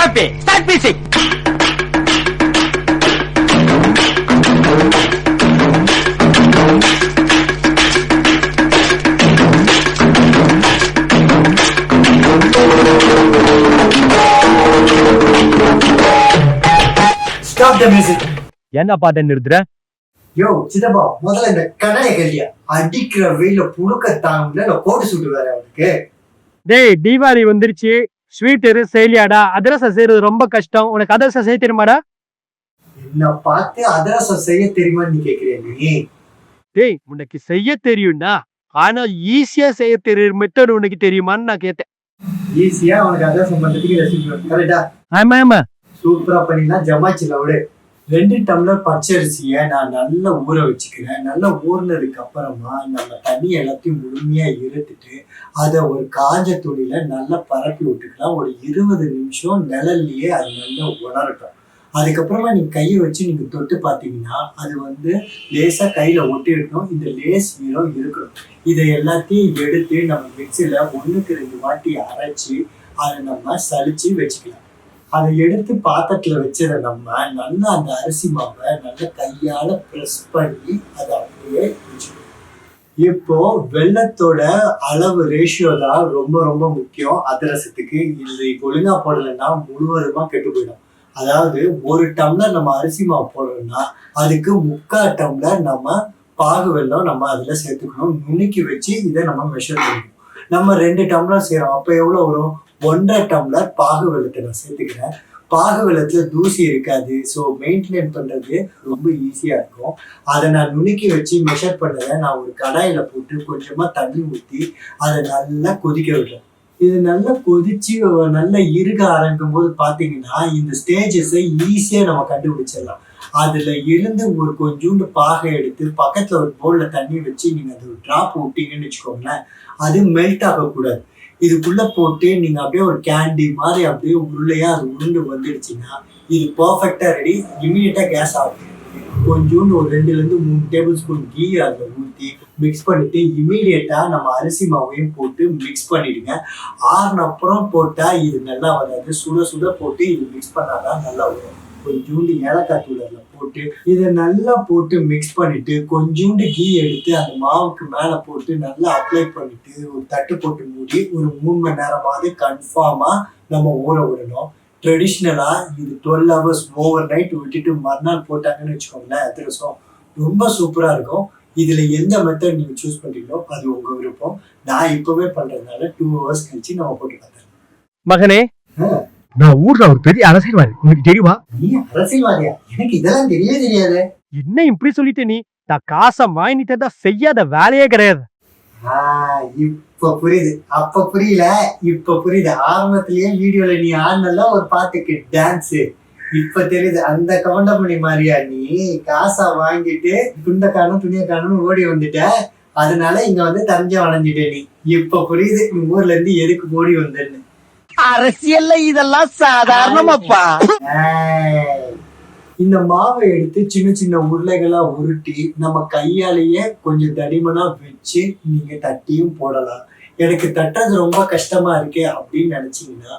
Happy. Start music. Stop the music. என்ன பாட்ட நிறுத்துற? யோ சிதப்பா, முதல்ல இந்த கண்ணாடிய கேள்வியா அடிக்கிற வெயில புழுக்க தாங்கல கோட்டு சுட்டு வேற அவனுக்கு. டேய் தீபாவளி வந்துருச்சு, ஸ்வீட் செய்யலியாடா? அதிரசம் செய்யறது ரொம்ப கஷ்டம். உனக்கு அதிரசம் செய்ய தெரியுமாடா? என்ன பார்த்து அதிரசம் செய்ய தெரியுமான்னு நீ கேக்குறியா நீ? டேய் உனக்கு செய்ய தெரியும்டா, ஆனா ஈஸியா செய்ய தெரியுற மெத்தட் உனக்கு தெரியுமான்னு நான் கேட்டேன். ஈஸியா உனக்கு அதிரசம் பண்றதுக்கு ரெசிபி கரெக்டா? ஆமா ஆமா, சூப்பரா பண்ணினா ஜமாச்சில விடு. 2 டம்ளர் பச்சரிசிய நான் நல்லா ஊற வச்சுக்கிறேன். நல்லா ஊறினதுக்கு அப்புறமா நம்ம தண்ணி எல்லாத்தையும் முழுமையா இருத்துட்டு அதை ஒரு காஞ்ச துணியில நல்லா பரப்பி விட்டுக்கலாம். ஒரு 20 நிமிஷம் நிழல்லையே அது நல்லா உணரட்டும். அதுக்கப்புறமா நீங்க கையை வச்சு நீங்க தொட்டு பார்த்தீங்கன்னா அது லேசா கையில ஒட்டி இருக்கணும். இந்த லேஸ் ஈரம் இருக்கணும். இதை எல்லாத்தையும் எடுத்து நம்ம மிக்சியில 1க்கு 2 வாட்டி அரைச்சி அதை நம்ம சலிச்சு வச்சுக்கலாம். அதை எடுத்து பாத்திரத்துல வச்சதை நம்ம நல்லா அந்த அரிசி மாவை நல்லா கையால பிரஸ் பண்ணி அதை அப்படியே வச்சுக்கணும். இப்போ வெல்லத்தோட அளவு ரேஷியோ தான் ரொம்ப ரொம்ப முக்கியம் அதிரசத்துக்கு. இது ஒழுங்கா போடலைன்னா முழுவதுமா கெட்டு போயிடும். அதாவது 1 டம்ளர் நம்ம அரிசி மாவு போடுறோம்னா அதுக்கு 3/4 டம்ளர் நம்ம பாகு வெல்லம் நம்ம அதுல சேர்த்துக்கணும். நுணுக்கி வச்சு இதை நம்ம மெஷர் பண்ணிக்கணும். நம்ம 2 டம்ளர் செய்யறோம், அப்ப எவ்வளவு வரும்? 1.5 டம்ளர் பாகு வெல்லத்தை நான் சேர்த்துக்கிறேன். பாகு வெல்லத்துல தூசி இருக்காது. ஸோ மெயின்டைன் பண்றது ரொம்ப ஈஸியா இருக்கும். அதை நான் நுணுக்கி வச்சு மெஷர் பண்ணதை நான் ஒரு கடாயில போட்டு கொஞ்சமா தண்ணி ஊற்றி அதை நல்லா கொதிக்க விடுறேன். இது நல்லா கொதிச்சு நல்லா இருக ஆரம்பிக்கும் போது பாத்தீங்கன்னா இந்த ஸ்டேஜஸை ஈஸியா நம்ம கண்டுபிடிச்சிடலாம். அதுல இருந்து ஒரு கொஞ்சோண்டு பாகை எடுத்து பக்கத்துல ஒரு பவுல்ல தண்ணி வச்சு நீங்க அது ஒரு டிராப் விட்டீங்கன்னு வச்சுக்கோங்களேன், அது மெல்ட் ஆகக்கூடாது. இதுக்குள்ள போட்டு நீங்க அப்படியே ஒரு கேண்டி மாதிரி அப்படியே உருளையா அது உருண்டு வந்துடுச்சுன்னா இது பர்ஃபெக்டா ரெடி. இமீடியட்டா கேஸ் ஆகும். கொஞ்சோண்டு ஒரு 2-3 டேபிள் ஸ்பூன் கீ அதில் ஊற்றி மிக்ஸ் பண்ணிட்டு இமீடியட்டா நம்ம அரிசி மாவையும் போட்டு மிக்ஸ் பண்ணிடுங்க. ஆறுன அப்புறம் போட்டா இது நல்லா வராது. சுட சுட போட்டு இது மிக்ஸ் பண்ணாதான் நல்லா வரும். கொஞ்சோண்டு ஏலக்காய் தூள் அதில் போட்டு இதை நல்லா போட்டு மிக்ஸ் பண்ணிட்டு கொஞ்சோண்டு கீ எடுத்து அந்த மாவுக்கு மேலே போட்டு நல்லா அப்ளை பண்ணிட்டு ஒரு தட்டு போட்டு மூடி ஒரு 3 மணி நேரமாவது கன்ஃபார்மா நம்ம ஊற விடணும். ட்ரெடிஷ்னலா இது 12 hours ஓவர் நைட் விட்டுட்டு மறுநாள் போட்டாங்கன்னு வச்சுக்கோங்களேன், அதிரசம் ரொம்ப சூப்பரா இருக்கும். இதுல எந்த மெத்தட் நீங்க சூஸ் பண்றீங்களோ அது உங்க விருப்பம். நான் இப்பவே பண்றதுனால 2 hours கழிச்சு நம்ம போட்டு பார்த்தேன். மகனே, நான் ஊர்ல ஒரு பெரிய அரசியல்வாதி, உனக்கு தெரியுமா? நீ அரசியல்வாதியா? எனக்கு இதெல்லாம் தெரியவே தெரியாது. என்ன இப்படி சொல்லிட்டு நீ? நான் காசை வாங்கிட்டதா செய்யாத வேலையே கிடையாது. இப்ப புரியுது. அப்ப புரியல, இப்ப புரியுது. ஆரம்பத்திலேயே வீடியோல நீ ஆனல ஒரு பாட்டுக்கு டான்ஸ், இப்ப தெரியுது. அந்த கவுண்டமணி மாதிரியா நீ காசா வாங்கிட்டு துண்ட காணும் துணிய காணும் ஓடி வந்துட்ட. அதனால இங்க தஞ்சை வளைஞ்சிட்ட நீ. இப்ப புரியுது நீ ஊர்ல இருந்து எதுக்கு ஓடி வந்தேன்னு. அரசியல்ல இதெல்லாம் சாதாரணமாப்பா. இந்த மாவை எடுத்து சின்ன சின்ன உருளைகளா உருட்டி நம்ம கையாலேயே கொஞ்சம் தடிமனா வச்சு நீங்க தட்டியும் போடலாம். எனக்கு தட்டுறது ரொம்ப கஷ்டமா இருக்கே அப்படின்னு நினைச்சீங்கன்னா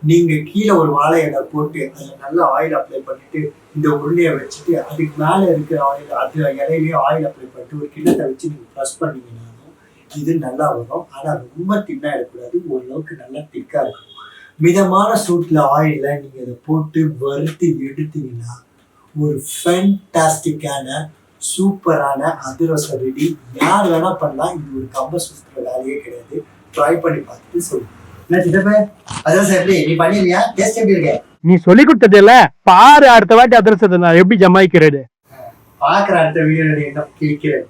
நீங்க கீழே ஒரு வாழை இலை போட்டு அதுல நல்லா ஆயில் அப்ளை பண்ணிட்டு இந்த உருளையை வச்சுட்டு அதுக்கு மேல இருக்கிற ஆயில் அது இலையிலேயே ஆயில் அப்ளை பண்ணிட்டு ஒரு கிண்ணத்தை வச்சு நீங்க ப்ரெஸ் பண்ணீங்கன்னா இது நல்லா வரும். ஆனா ரொம்ப தின்னா இருக்கக்கூடாது, ஓரளவுக்கு நல்லா திக்கா இருக்கும். மிதமான சூட்ல ஆயில நீங்க அதை போட்டு வறுத்து எடுத்தீங்கன்னா ஒரு ஃபேண்டாஸ்டிக்கான சூப்பரான அதிரசம் ரெடி. யார் வேணா பண்ணலாம். இது ஒரு கம்ப சுத்துற வேலையே கிடையாது. ட்ரை பண்ணி பார்த்துட்டு சொல்லுங்க. என்ன சித்தப்ப, அதிரசம் எப்படி நீ பண்ணிருக்கியா? டேஸ்ட் எப்படி இருக்க? நீ சொல்லி கொடுத்தது இல்ல, பாரு அடுத்த வாட்டி அதிரசத்தை நான் எப்படி ஜமாய்க்கிறது. பாக்குற அடுத்த வீடியோ என்ன கிழிக்கிறது.